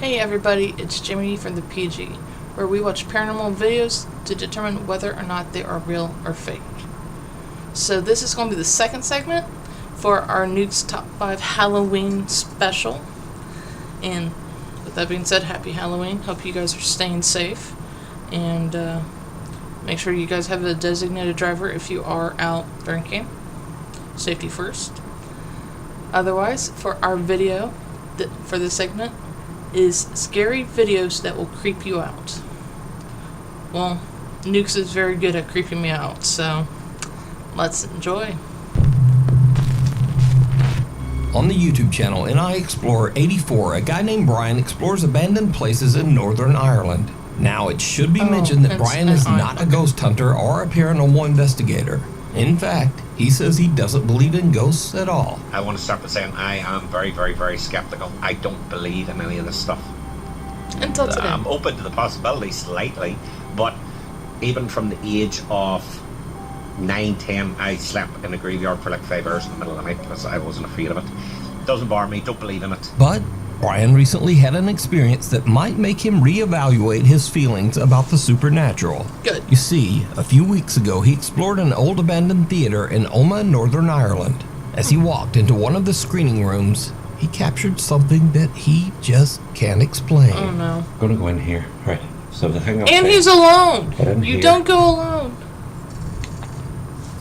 Hey everybody, it's Jimmy from the PG, where we watch paranormal videos to determine whether or not they are real or fake. So this is going to be the second segment for our Nuke's Top 5 Halloween special. And with that being said, happy Halloween. Hope you guys are staying safe. And make sure you guys have a designated driver if you are out drinking. Safety first. Otherwise, for our video, for this segment, is scary videos that will creep you out. Well, Nukes is very good at creeping me out, so let's enjoy. On the YouTube channel NI Explorer 84, a guy named Brian explores abandoned places in Northern Ireland. Now, it should be mentioned that Brian is not a ghost hunter or a paranormal investigator. In fact, he says he doesn't believe in ghosts at all. I want to start by saying I am very, very, very skeptical. I don't believe in any of this stuff. Until today. I'm open to the possibility slightly, but even from the age of 9, 10, I slept in a graveyard for like 5 hours in the middle of the night because I wasn't afraid of it. Doesn't bother me, don't believe in it. But Brian recently had an experience that might make him reevaluate his feelings about the supernatural. Good. You see, a few weeks ago he explored an old abandoned theater in Omagh, Northern Ireland. As he walked into one of the screening rooms, he captured something that he just can't explain. Oh no. I'm gonna go in here, right? So the thing. And he's alone! You here. don't go alone!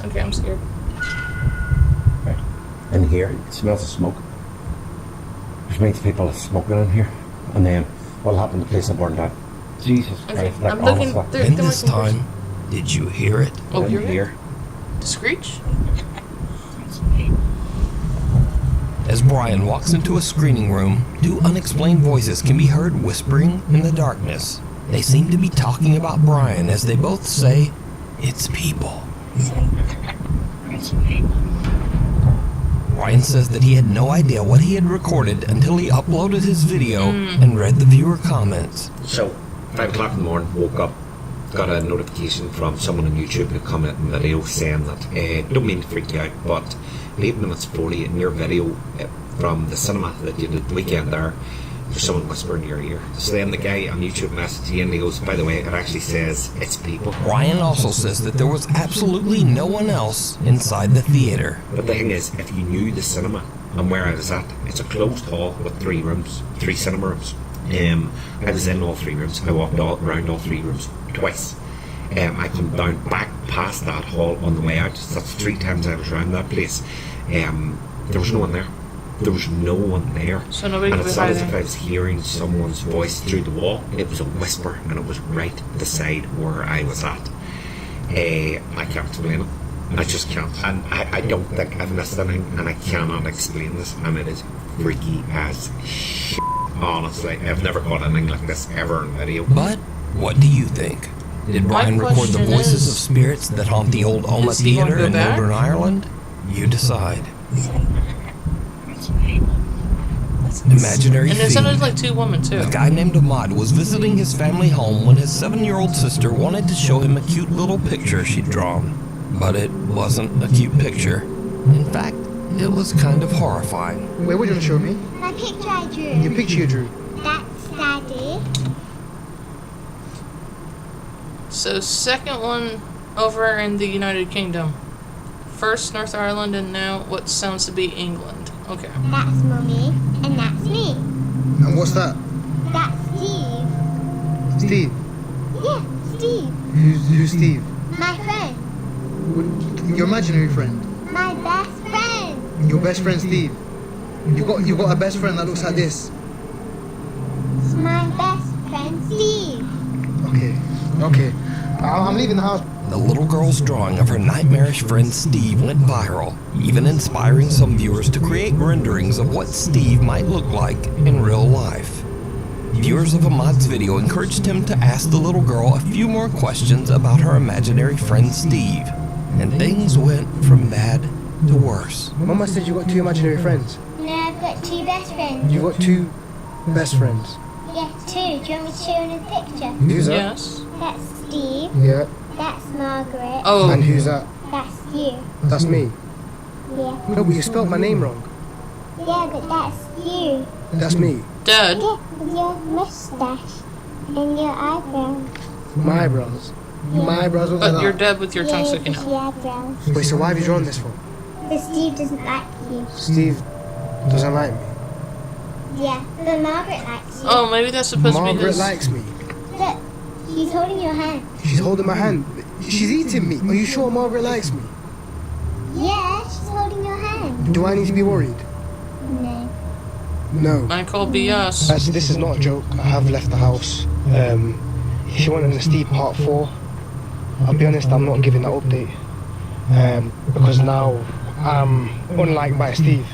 Okay, I'm scared. Right. In here, it smells of smoke. Which means people are smoking in here. And then what'll happen? The place will burn down. Jesus Okay, Christ! Like, I'm looking honestly. through. And this time, did you hear it? Oh, In you're here. The screech? As Brian walks into a screening room, two unexplained voices can be heard whispering in the darkness. They seem to be talking about Brian as they both say, "It's people." Brian says that he had no idea what he had recorded until he uploaded his video and read the viewer comments. So 5 o'clock in the morning, woke up, got a notification from someone on YouTube who commented in the video saying that don't mean to freak you out, but 8 minutes 40 in your video from the cinema that you did the weekend there's someone whispering in your ear. So then the guy on YouTube messaged you and he goes, by the way, it actually says it's people. Brian also says that there was absolutely no one else inside the theater. But the thing is, if you knew the cinema and where I was at, it's a closed hall with 3 rooms, 3 cinema rooms. I was in all 3 rooms. I walked around all 3 rooms twice. I come down back past that hall on the way out. So that's 3 times I was around that place. There was no one there. There was no one there. So nobody and could it's be not as if hiding. I was hearing someone's voice through the wall. It was a whisper and it was right beside where I was at. I can't explain it. I just can't. And I don't think I've missed anything, and I cannot explain this, and it is freaky as shit. Honestly, I've never caught anything like this ever in video. But what do you think? Did Brian record the question voices is, of spirits that haunt the old Omagh is he gonna Theater go in back? Northern Ireland? You decide. Imaginary And there fiend. sounded like 2 women too. A guy named Ahmad was visiting his family home when his 7-year-old sister wanted to show him a cute little picture she'd drawn. But it wasn't a cute picture. In fact, it was kind of horrifying. Wait, what are you going to show me? My picture I drew. Your picture you drew. That's Daddy. So second one over in the United Kingdom. First North Ireland and now what sounds to be England. Okay. That's Mummy. And that's me. And what's that? That's Steve. Steve. Yeah, Steve. Who's Steve? My friend. Your imaginary friend. My best friend. Your best friend Steve. You got a best friend that looks like this. It's my best friend Steve. Okay. I'm leaving the house. The little girl's drawing of her nightmarish friend Steve went viral, even inspiring some viewers to create renderings of what Steve might look like in real life. Viewers of Ahmad's video encouraged him to ask the little girl a few more questions about her imaginary friend Steve, and things went from bad to worse. Mama said you got 2 imaginary friends. No, I've got 2 best friends. You got 2 best friends. Yeah, 2. Do you want me to show you in the picture? Who's that? Yes. That's Steve. Yeah. That's Margaret. Oh. And who's that? That's you. That's me. Yeah. No, but you spelled my name wrong. Yeah, but that's you. That's me. Dead? Yeah, with your mustache and your eyebrows. My eyebrows. My eyebrows look like But that. you're dead with your tongue Yeah, sticking with out. your eyebrows. Wait, so why have you drawn this for? But Steve doesn't like you. Steve doesn't like me. Yeah, but Margaret likes you. Oh, maybe that's supposed to be Margaret his. likes me. Look, she's holding your hand. She's holding my hand. She's eating me. Are you sure Margaret likes me? Yeah, she's holding your hand. Do I need to be worried? No. No. I call BS. Actually, this is not a joke. I have left the house. If you want an Steve part 4, I'll be honest, I'm not giving that update. Because now I'm unlike my Steve,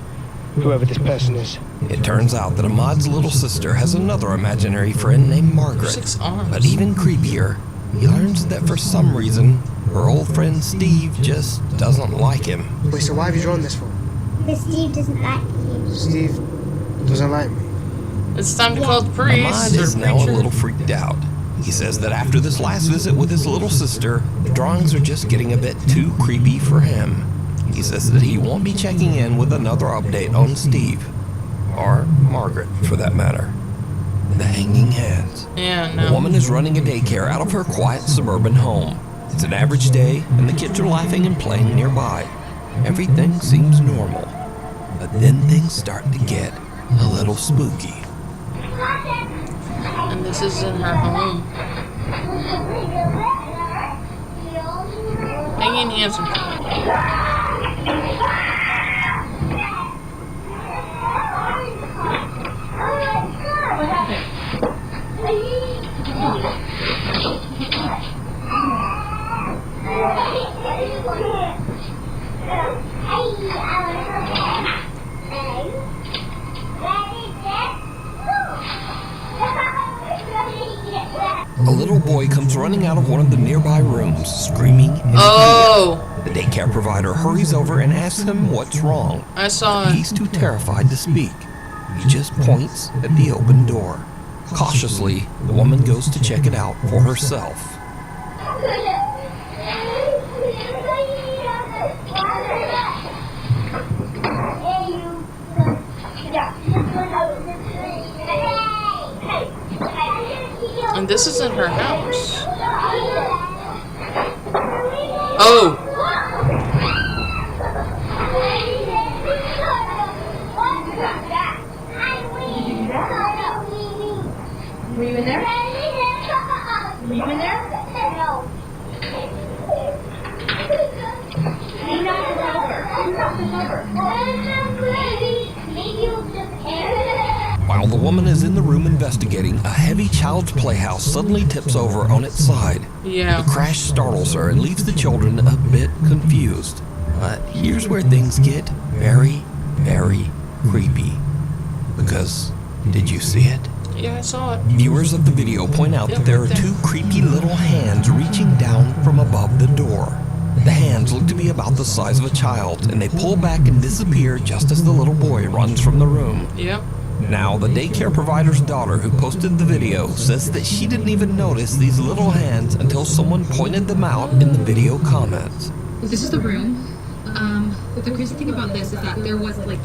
whoever this person is. It turns out that Ahmad's little sister has another imaginary friend named Margaret. 6 arms. But even creepier, he learns that for some reason, her old friend Steve just doesn't like him. Wait, so why have you drawn this for? But Steve doesn't like you. Steve doesn't like me. It's time to call the priest. Ahmad is or now a preacher. little freaked out. He says that after this last visit with his little sister, the drawings are just getting a bit too creepy for him. He says that he won't be checking in with another update on Steve. Or Margaret, for that matter. The hanging hands. Yeah, A no. woman is running a daycare out of her quiet suburban home. It's an average day, and the kids are laughing and playing nearby. Everything seems normal. But then things start to get a little spooky. And this is in her home. Hanging handsome. A little boy comes running out of one of the nearby rooms, screaming in Oh, fear. The daycare provider hurries over and asks him what's wrong. I saw it. He's too terrified to speak. He just points at the open door. Cautiously, the woman goes to check it out for herself. And this is in her house. Oh, Were you in there? Were you in there? No. You knocked us over. You knocked us over. While the woman is in the room investigating, a heavy child's playhouse suddenly tips over on its side. yeah. The crash startles her and leaves the children a bit confused. But here's where things get very, very creepy. Because, did you see it? Yeah, I saw it. Viewers of the video point out that there are two creepy little hands reaching down from above the door. The hands look to be about the size of a child, and they pull back and disappear just as the little boy runs from the room. Yep. Now, the daycare provider's daughter who posted the video says that she didn't even notice these little hands until someone pointed them out in the video comments. This is the room. The crazy thing about this is that there was like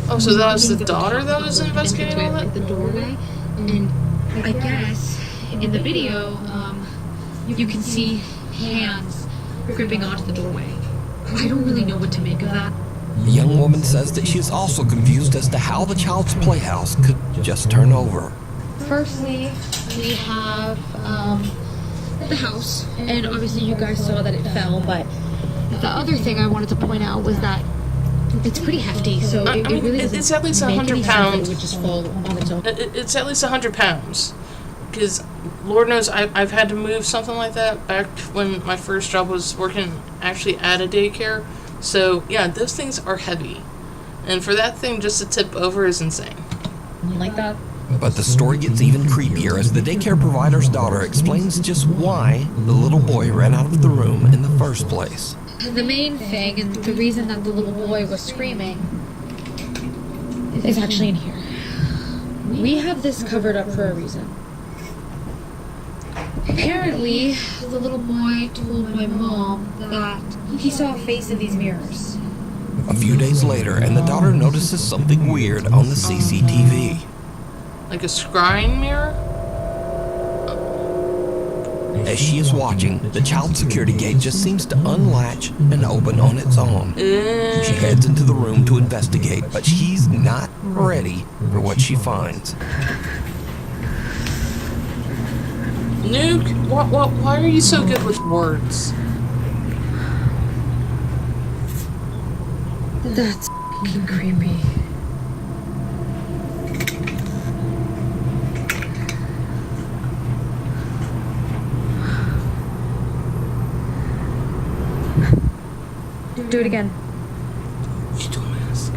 Oh, so that was the daughter that was investigating all like that? the doorway, and I guess in the video, you can see hands gripping onto the doorway. I don't really know what to make of that. The young woman says that she is also confused as to how the child's playhouse could just turn over. Firstly, we have the house, and obviously you guys saw that it fell, but the other thing I wanted to point out was that it's pretty hefty, so I it mean, really it's doesn't at least make 100 any sense that pounds. it would just fall on its own. It's at least 100 pounds. Because, Lord knows, I've had to move something like that back when my first job was working actually at a daycare. So, yeah, those things are heavy. And for that thing just to tip over is insane. Like that. But the story gets even creepier as the daycare provider's daughter explains just why the little boy ran out of the room in the first place. The main thing, and the reason that the little boy was screaming, is actually in here. We have this covered up for a reason. Apparently, the little boy told my mom that he saw a face in these mirrors. A few days later, and the daughter notices something weird on the CCTV. like a scrying mirror. As she is watching, the child security gate just seems to unlatch and open on its own. She heads into the room to investigate, but she's not ready for what she finds. Nuke, why are you so good with words? That's f***ing creepy. Do it again. You don't ask.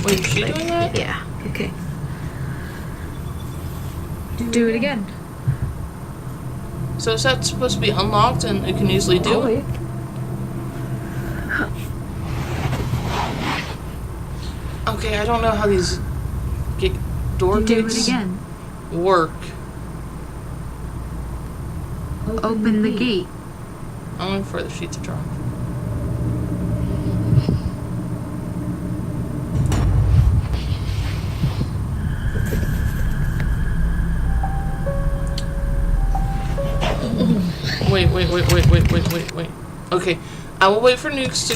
Wait, is she doing that? Yeah, okay. Do it again. So is that supposed to be unlocked and it can easily do it? Okay, I don't know how these door Do it gates again. work. Open the gate. I'm waiting for the sheet to drop. Wait. Okay, I will wait for Nukes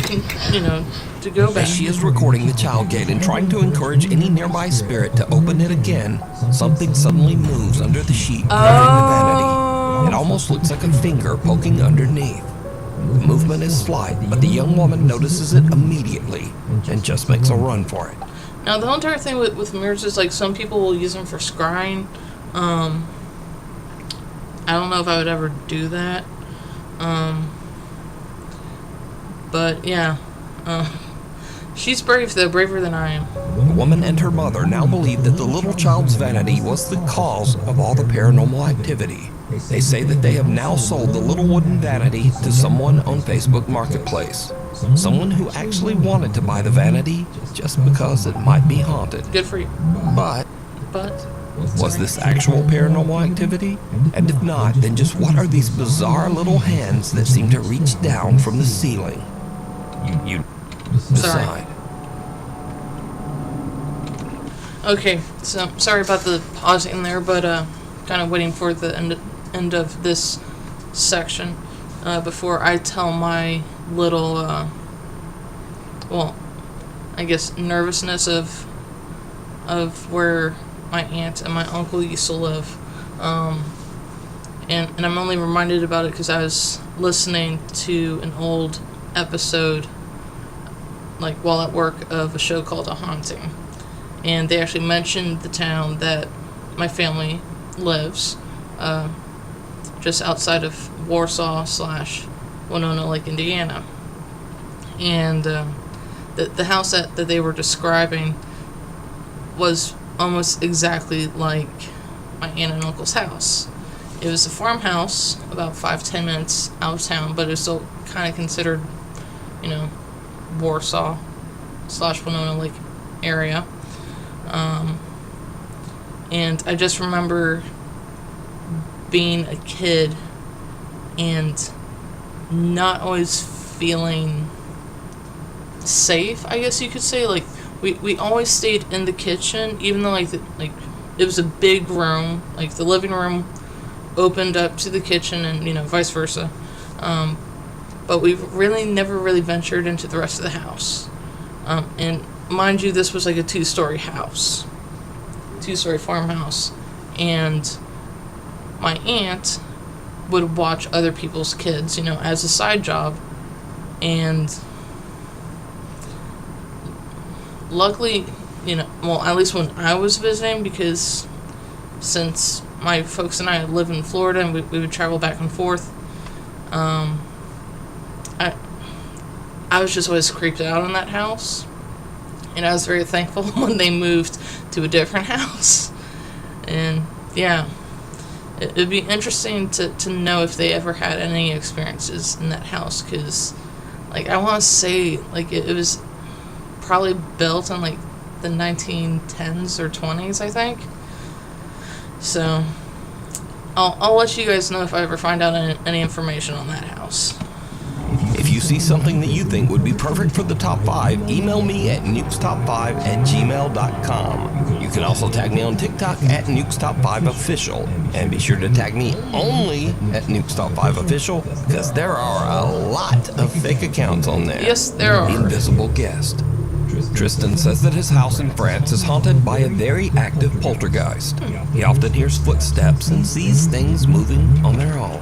to go back. As she is recording the child gate and trying to encourage any nearby spirit to open it again, something suddenly moves under the sheet, grabbing the vanity. It almost looks like a finger poking underneath. The movement is slight, but the young woman notices it immediately and just makes a run for it. Now, the whole entire thing with mirrors is like some people will use them for scrying. I don't know if I would ever do that. But yeah. She's brave, though, braver than I am. The woman and her mother now believe that the little child's vanity was the cause of all the paranormal activity. They say that they have now sold the little wooden vanity to someone on Facebook Marketplace. Someone who actually wanted to buy the vanity just because it might be haunted. Good for you. But But was this actual paranormal activity? And if not, then just what are these bizarre little hands that seem to reach down from the ceiling? You decide. okay, so sorry about the pausing there, but kind of waiting for the end of this section before I tell my little, well, I guess nervousness of where my aunt and my uncle used to live, and I'm only reminded about it because I was listening to an old episode, like while at work, of a show called A Haunting, and they actually mentioned the town that my family lives, just outside of Warsaw / Winona Lake, Indiana, and the house that they were describing was almost exactly like my aunt and uncle's house. It was a farmhouse about 5-10 minutes out of town, but it was still kind of considered, Warsaw / Winona Lake area. And I just remember being a kid and not always feeling safe, I guess you could say. Like, we always stayed in the kitchen, even though it was a big room. Like, the living room opened up to the kitchen, and vice versa. But we really never really ventured into the rest of the house. And mind you, this was like a 2-story house, 2-story farmhouse, and my aunt would watch other people's kids, as a side job, and luckily, well, at least when I was visiting, because since my folks and I live in Florida and we would travel back and forth, I was just always creeped out in that house, and I was very thankful when they moved to a different house. And yeah, it'd be interesting to know if they ever had any experiences in that house, because I want to say it was probably built in the 1910s or 20s, I think. So I'll let you guys know if I ever find out any information on that house. If you see something that you think would be perfect for the top 5, email me at nukestop5@gmail.com. You can also tag me on TikTok at nukestop5official, and be sure to tag me only at nukestop5official, because there are a lot of fake accounts on there. Yes, there are. Invisible guest. Tristan says that his house in France is haunted by a very active poltergeist. He often hears footsteps and sees things moving on their own.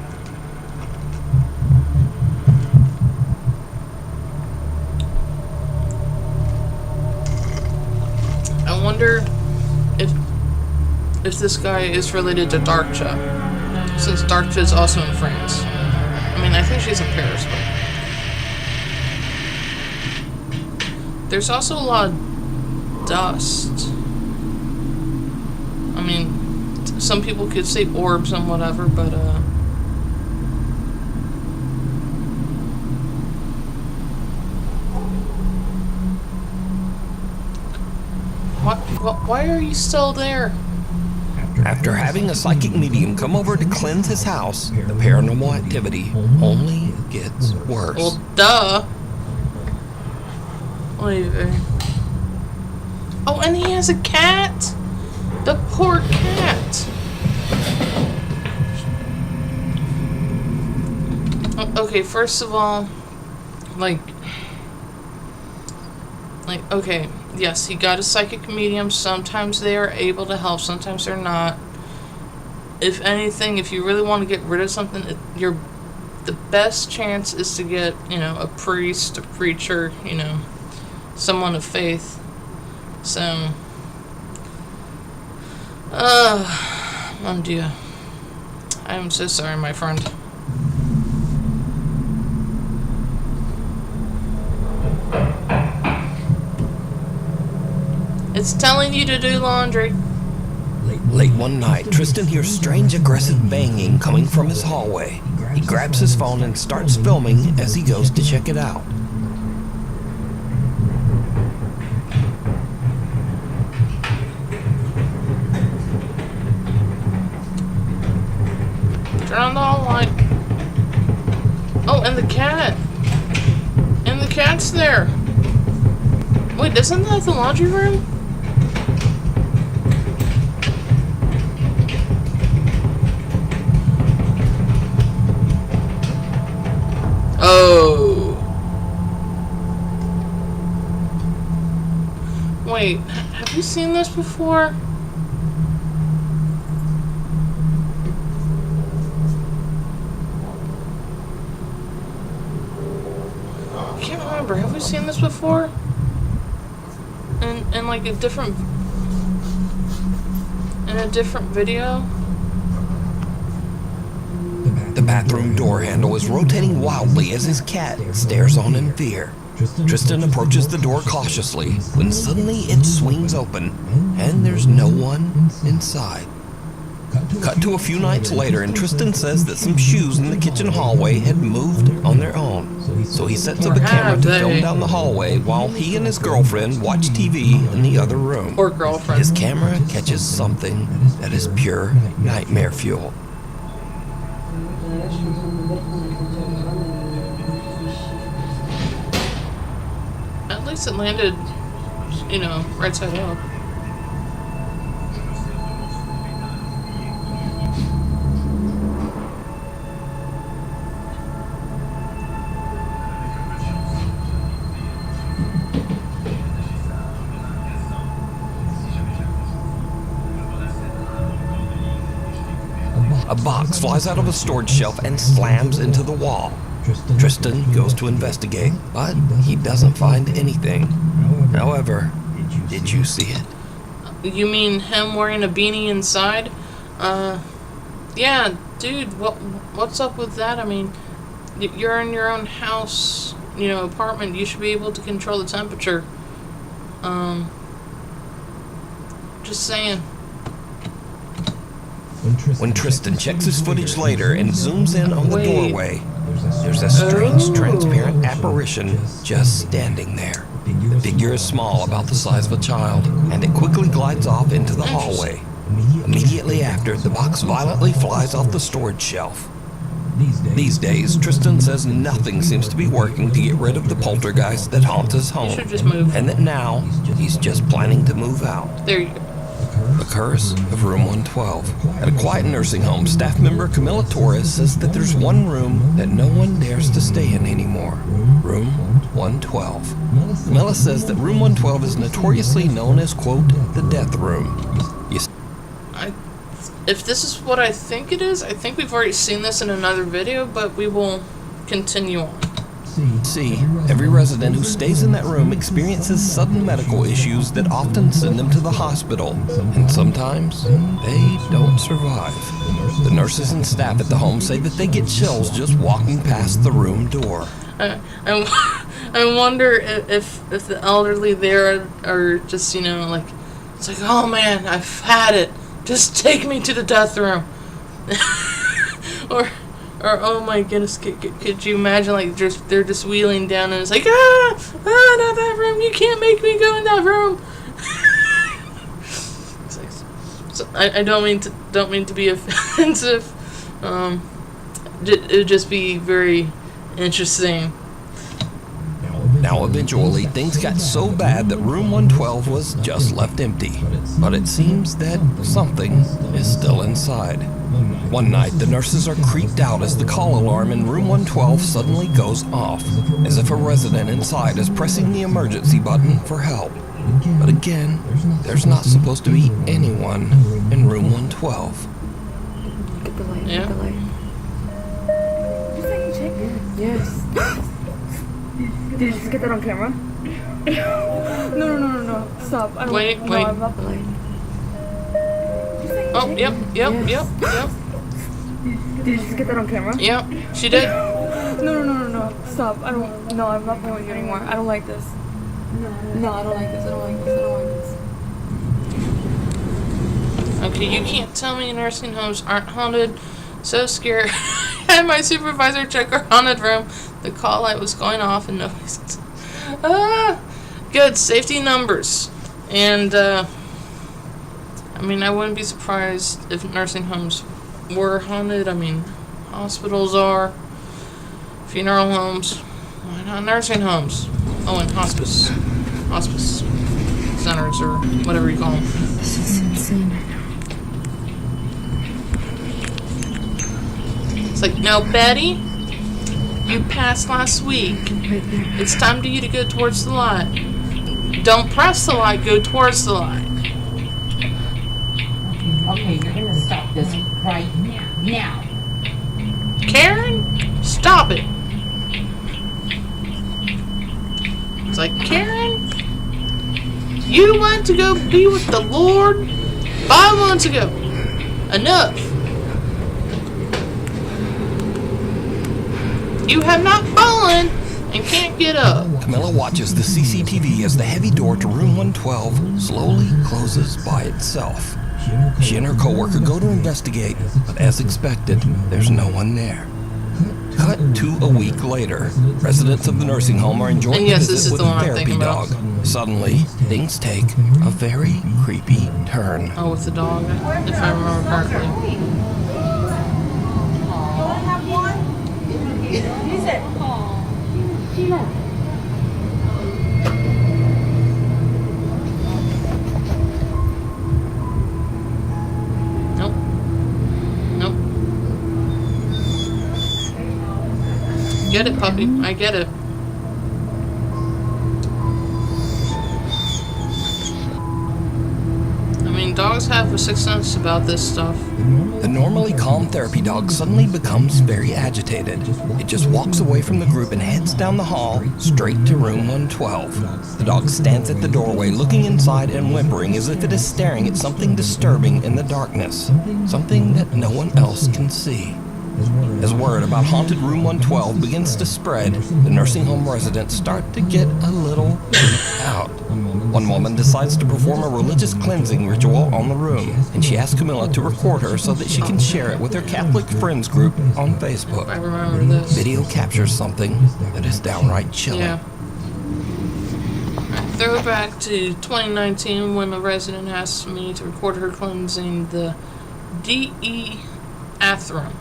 I wonder if this guy is related to Darkcha, since Darkcha is also in France. I mean, I think she's in Paris, but there's also a lot of dust. I mean, some people could say orbs and whatever, but why are you still there? After having a psychic medium come over to cleanse his house, the paranormal activity only gets worse. Well, duh. Wait. Oh, and he has a cat. The poor cat. Okay, first of all, okay, yes, he got a psychic medium. Sometimes they are able to help, sometimes they're not. If anything, if you really want to get rid of something, the best chance is to get, a priest, a preacher, someone of faith. So, mon Dieu. I'm so sorry, my friend. It's telling you to do laundry. Late one night, Tristan hears strange aggressive banging coming from his hallway. He grabs his phone and starts filming as he goes to check it out. Turn on the hall light. Oh, and the cat. And the cat's there. Wait, isn't that the laundry room? Oh. Wait, have you seen this before? I can't remember. Have we seen this before? In like a different video? The bathroom door handle is rotating wildly as his cat stares on in fear. Tristan approaches the door cautiously when suddenly it swings open and there's no one inside. Cut to a few nights later, and Tristan says that some shoes in the kitchen hallway had moved on their own. So he sets up a camera to film down the hallway while he and his girlfriend watch TV in the other room. Or girlfriend. His camera catches something that is pure nightmare fuel. At least it landed, right side up. A box flies out of a storage shelf and slams into the wall. Tristan goes to investigate, but he doesn't find anything. However, did you see it? You mean him wearing a beanie inside? Yeah, dude, what's up with that? I mean, you're in your own house, apartment. You should be able to control the temperature. Just saying. When Tristan checks his footage later and zooms in on the doorway, there's a strange, transparent apparition just standing there. The figure is small, about the size of a child, and it quickly glides off into the hallway. Immediately after, the box violently flies off the storage shelf. These days, Tristan says nothing seems to be working to get rid of the poltergeist that haunts his home. You should just move. And that now, he's just planning to move out. There you go. The curse of room 112. At a quiet nursing home, staff member Camila Torres says that there's one room that no one dares to stay in anymore. Room 112. Camila says that room 112 is notoriously known as, quote, the death room. If this is what I think it is, I think we've already seen this in another video, but we will continue on. See, every resident who stays in that room experiences sudden medical issues that often send them to the hospital, and sometimes they don't survive. The nurses and staff at the home say that they get chills just walking past the room door. I wonder if the elderly there are just, you know, like, it's like, oh man, I've had it. Just take me to the death room. or oh my goodness, could you imagine, like, they're just wheeling down and it's like, not that room, you can't make me go in that room. It's like, so I don't mean to be offensive. It would just be very interesting. Now, eventually, things got so bad that room 112 was just left empty. But it seems that something is still inside. One night, the nurses are creeped out as the call alarm in room 112 suddenly goes off, as if a resident inside is pressing the emergency button for help. But again, there's not supposed to be anyone in room 112. Look at the light, Yeah. look at the light. Yes. Did you just get that on camera? No. Stop. I don't, Wait. I'm not the light. Oh, yep. Did you just get that on camera? Yep, she did. No. Stop. I'm not playing with you anymore. I don't like this. No, I don't like this. Okay, you can't tell me nursing homes aren't haunted. So scared. I had my supervisor check our haunted room. The call light was going off and nobody's. Good safety numbers. And I mean, I wouldn't be surprised if nursing homes were haunted. I mean, hospitals are, funeral homes. Why not nursing homes? Oh, and hospice centers or whatever you call them. This is insane. It's like, no, Betty, you passed last week. Right there. It's time for you to go towards the light. Don't press the light, go towards the light. Okay, you're gonna stop this right now. Karen, stop it. It's like, Karen, you went to go be with the Lord 5 months ago. Enough. You have not fallen and can't get up. Camilla watches the CCTV as the heavy door to room 112 slowly closes by itself. She and her coworker go to investigate, but as expected, there's no one there. Cut to a week later. Residents of the nursing home are enjoying And yes, a this visit is with the a one I'm therapy thinking about. dog. Suddenly, things take a very creepy turn. Oh, with the dog, if I remember correctly. Nope. Get it, puppy. I get it. I mean, dogs have a sixth sense about this stuff. The normally calm therapy dog suddenly becomes very agitated. It just walks away from the group and heads down the hall, straight to room 112. The dog stands at the doorway, looking inside and whimpering as if it is staring at something disturbing in the darkness. Something that no one else can see. As word about haunted room 112 begins to spread, the nursing home residents start to get a little freaked out. One woman decides to perform a religious cleansing ritual on the room, and she asks Camilla to record her so that she can share it with her Catholic friends group on Facebook. I remember this. Video captures something that is downright chilling. Yeah. Throwback to 2019 when a resident asked me to record her cleansing the DE bathroom.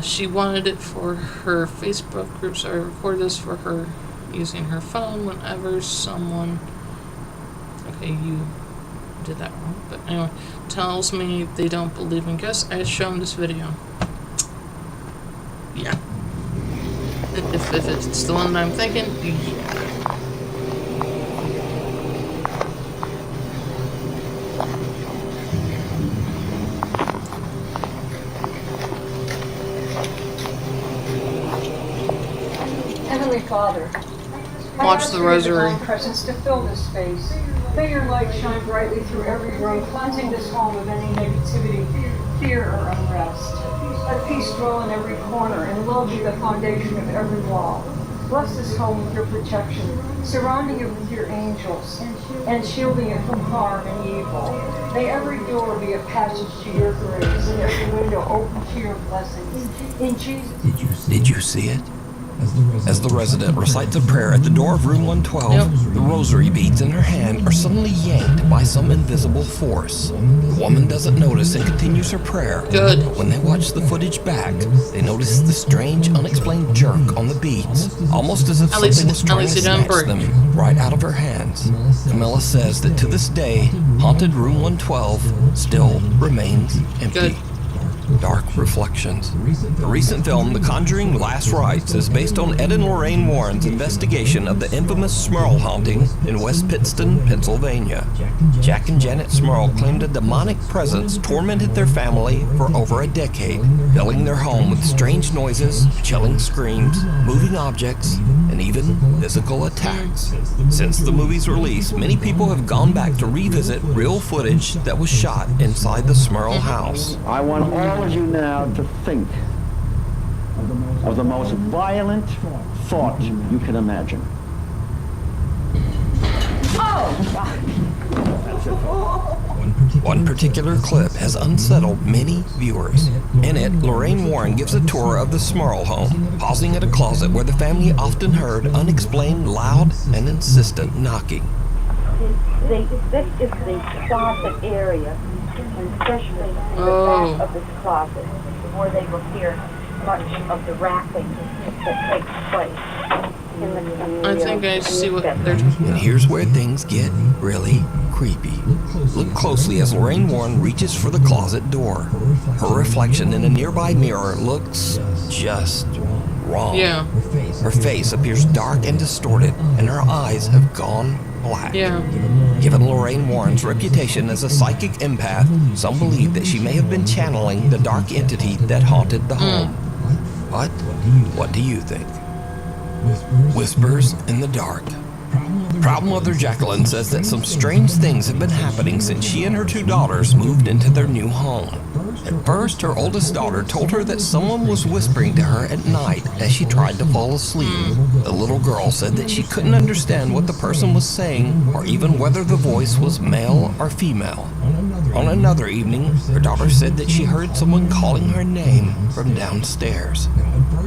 She wanted it for her Facebook group, so I recorded this for her using her phone whenever someone... Okay, you did that wrong. But anyway, tells me they don't believe in ghosts. I show them this video. Yeah. If it's the one that I'm thinking, yeah. Heavenly Father, Watch the rosary. Presence to fill this space. May your light shine brightly through every room, cleansing this home of any negativity, fear, or unrest. Let peace dwell in every corner, and love be the foundation of every wall. Bless this home with your protection, surrounding it with your angels, and shielding it from harm and evil. May every door be a passage to your grace, and every window open to your blessings. In Jesus. Did you see it? As the resident recites a prayer at the door of room 112, the rosary beads in her hand are suddenly yanked by some invisible force. The woman doesn't notice and continues her prayer. Good. When they watch the footage back, they notice the strange, unexplained jerk on the beads, almost as if something was trying to snatch them right out of her hands. Camilla says that to this day, haunted room 112 still remains empty. Good. Dark Reflections. The recent film, The Conjuring Last Rites, is based on Ed and Lorraine Warren's investigation of the infamous Smurl haunting in West Pittston, Pennsylvania. Jack and Janet Smurl claimed a demonic presence tormented their family for over a decade, filling their home with strange noises, chilling screams, moving objects, and even physical attacks. Since the movie's release, many people have gone back to revisit real footage that was shot inside the Smurl house. I want all of you now to think of the most violent thought you can imagine. One particular clip has unsettled many viewers. In it, Lorraine Warren gives a tour of the Smurl home, pausing at a closet where the family often heard unexplained loud and insistent knocking. This is the closet area, and especially in the back of this closet, where they will hear much of the rapping that takes place. I think I see what they're talking. And here's where things get really creepy. Look closely as Lorraine Warren reaches for the closet door. Her reflection in a nearby mirror looks just wrong. Yeah. Her face appears dark and distorted, and her eyes have gone black. Yeah. Given Lorraine Warren's reputation as a psychic empath, some believe that she may have been channeling the dark entity that haunted the home. But what do you think? Whispers in the dark. Proud mother Jacqueline says that some strange things have been happening since she and her two daughters moved into their new home. At first, her oldest daughter told her that someone was whispering to her at night as she tried to fall asleep. The little girl said that she couldn't understand what the person was saying or even whether the voice was male or female. On another evening, her daughter said that she heard someone calling her name from downstairs.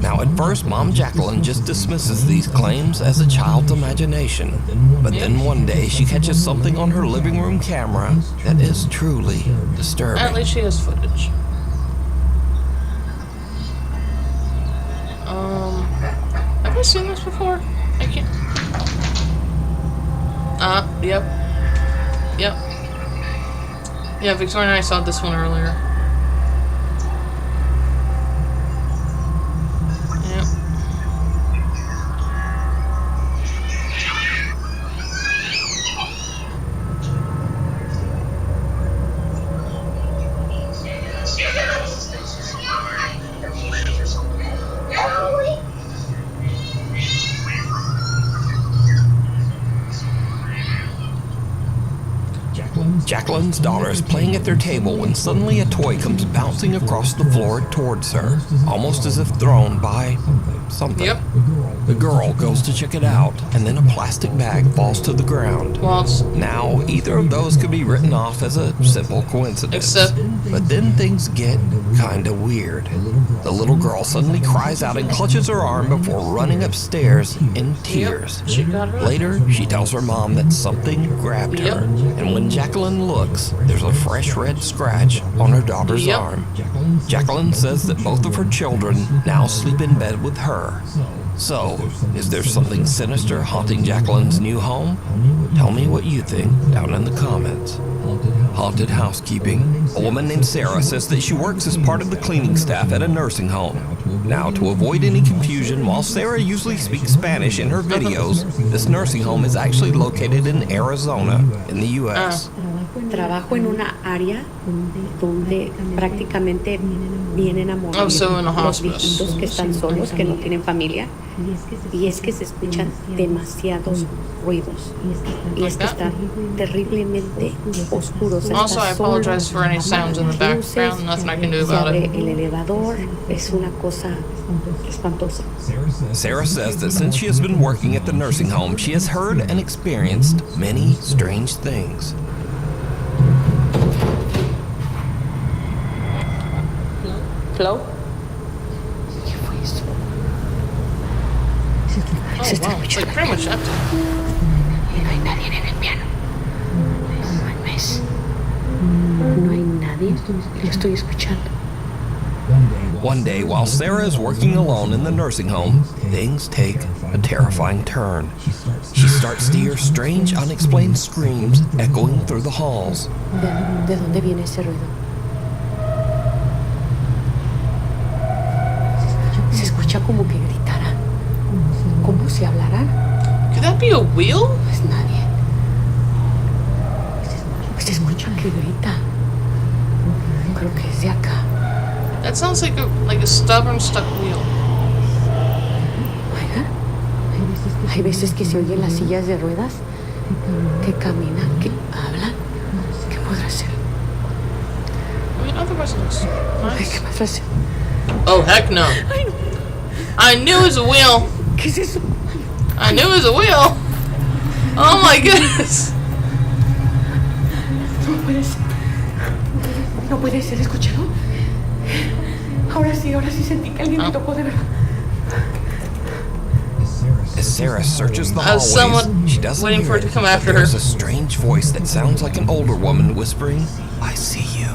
Now, at first, Mom Jacqueline just dismisses these claims as a child's imagination. But then one day, she catches something on her living room camera that is truly disturbing. At least she has footage. Have I seen this before? I can't. Yep. Yep. Yeah, Victoria and I saw this one earlier. Yep. Jacqueline's daughter is playing at their table when suddenly a toy comes bouncing across the floor towards her, almost as if thrown by something. Yep. The girl goes to check it out, and then a plastic bag falls to the ground. Well, Now, either of those could be written off as a simple coincidence. except But then things get kinda weird. The little girl suddenly cries out and clutches her arm before running upstairs in tears. She got her. Later, she tells her mom that something grabbed her, and when Jacqueline looks, there's a fresh red scratch on her daughter's arm. Jacqueline says that both of her children now sleep in bed with her. So, is there something sinister haunting Jacqueline's new home? Tell me what you think down in the comments. Haunted housekeeping. A woman named Sarah says that she works as part of the cleaning staff at a nursing home. Now, to avoid any confusion, while Sarah usually speaks Spanish in her videos, this nursing home is actually located in Arizona, in the U.S. Trabajo en una área donde prácticamente vienen a morir los viejitos que están solos, que no tienen familia, y es que se escuchan demasiados ruidos, y es que está terriblemente oscuro. Also, I apologize for any sounds in the background. Nothing I can do about it. El elevador es una cosa espantosa. Sarah says that since she has been working at the nursing home, she has heard and experienced many strange things. Hello? Oh, wow. It's like pretty much empty. No hay nadie en el piano. No mames. No hay nadie. Lo estoy escuchando. One day, while Sarah is working alone in the nursing home, things take a terrifying turn. She starts to hear strange, unexplained screams echoing through the halls. ¿De dónde viene ese ruido? Se escucha como que gritaran, como si hablaran. Could that be a wheel? No es nadie. Se escucha que grita. Creo que es de acá. That sounds like a stubborn stuck wheel. Oiga, hay veces que se oyen las sillas de ruedas que caminan, que hablan. ¿Qué podrá ser? I mean, otherwise it looks nice. ¿Qué podrá ser? Oh, heck no. I knew it was a wheel. ¿Qué es eso? I knew it was a wheel. Oh my goodness. No puede ser. No puede ser, ¿escucharon? Ahora sí sentí que alguien me tocó de verdad. As Sarah searches the hallways, she doesn't waiting hear for it to come after There's her. a strange voice that sounds like an older woman whispering, "I see you."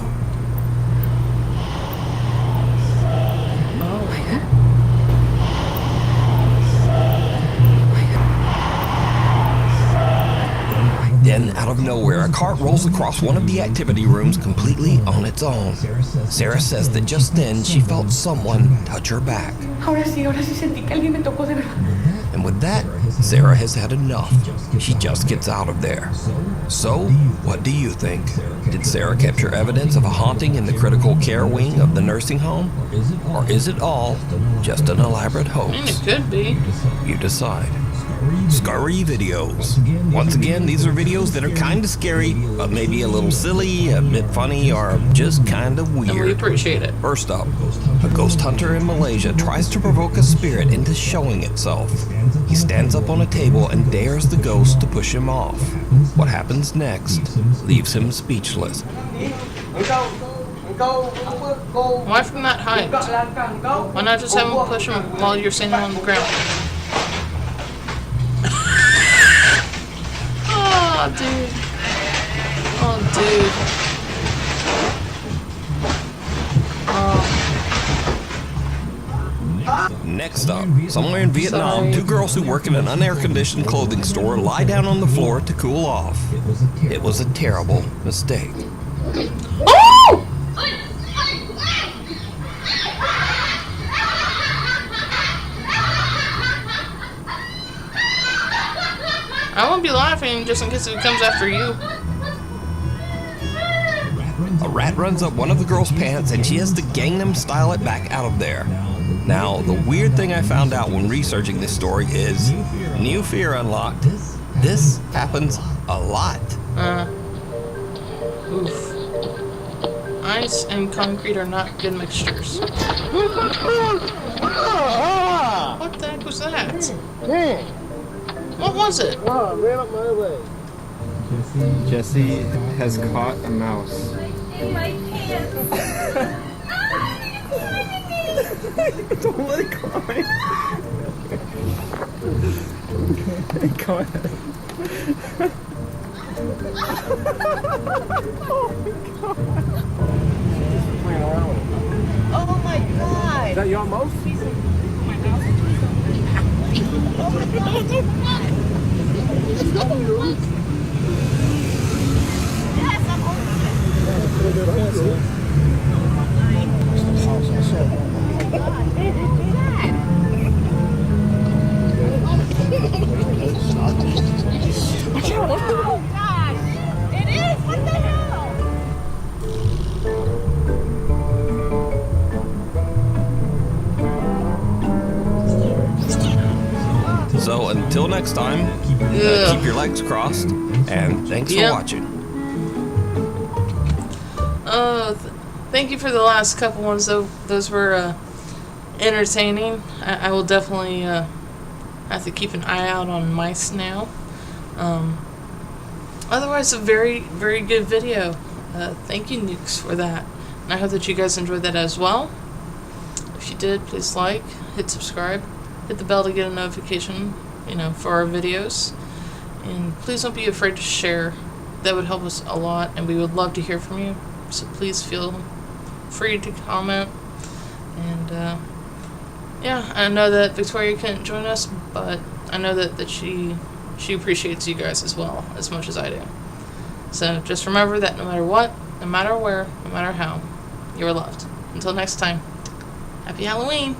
Then, out of nowhere, a cart rolls across one of the activity rooms completely on its own. Sarah says that just then she felt someone touch her back. Ahora sí sentí que alguien me tocó de verdad. And with that, Sarah has had enough. She just gets out of there. So, what do you think? Did Sarah capture evidence of a haunting in the critical care wing of the nursing home? Or is it all just an elaborate I mean, hoax? it could be. You decide. Scary videos. Once again, these are videos that are kind of scary, but maybe a little silly, a bit funny, or just kind of weird. And we appreciate it. First up, a ghost hunter in Malaysia tries to provoke a spirit into showing itself. He stands up on a table and dares the ghost to push him off. What happens next leaves him speechless. Why from that height? Why not just have him push him while you're standing on the ground? Oh, dude. Oh, dude. Next up, somewhere in Vietnam, two girls who work in an unair-conditioned clothing store lie down on the floor to cool off. It was a terrible mistake. Oh! I won't be laughing just in case it comes after you. A rat runs up one of the girls' pants and she has to Gangnam Style it back out of there. Now, the weird thing I found out when researching this story is new fear unlocked. This happens a lot. Oof. Ice and concrete are not good mixtures. What the heck was that? What was it? Jesse has caught a mouse. my pants. Don't let it cry. Okay, go ahead. Oh my god. Is that your mouse? Yes, I'm Oh gosh. It is. What the hell? So until next time, keep your legs crossed, and thanks for watching. Thank you for the last couple ones, though. Those were entertaining. I will definitely have to keep an eye out on mice now. Otherwise, a very, very good video. Thank you, Nukes, for that. And I hope that you guys enjoyed that as well. If you did, please like, hit subscribe, hit the bell to get a notification, for our videos. And please don't be afraid to share. That would help us a lot, and we would love to hear from you. So please feel free to comment. And yeah, I know that Victoria couldn't join us, but I know that she appreciates you guys as well, as much as I do. So just remember that no matter what, no matter where, no matter how, you are loved. Until next time, happy Halloween!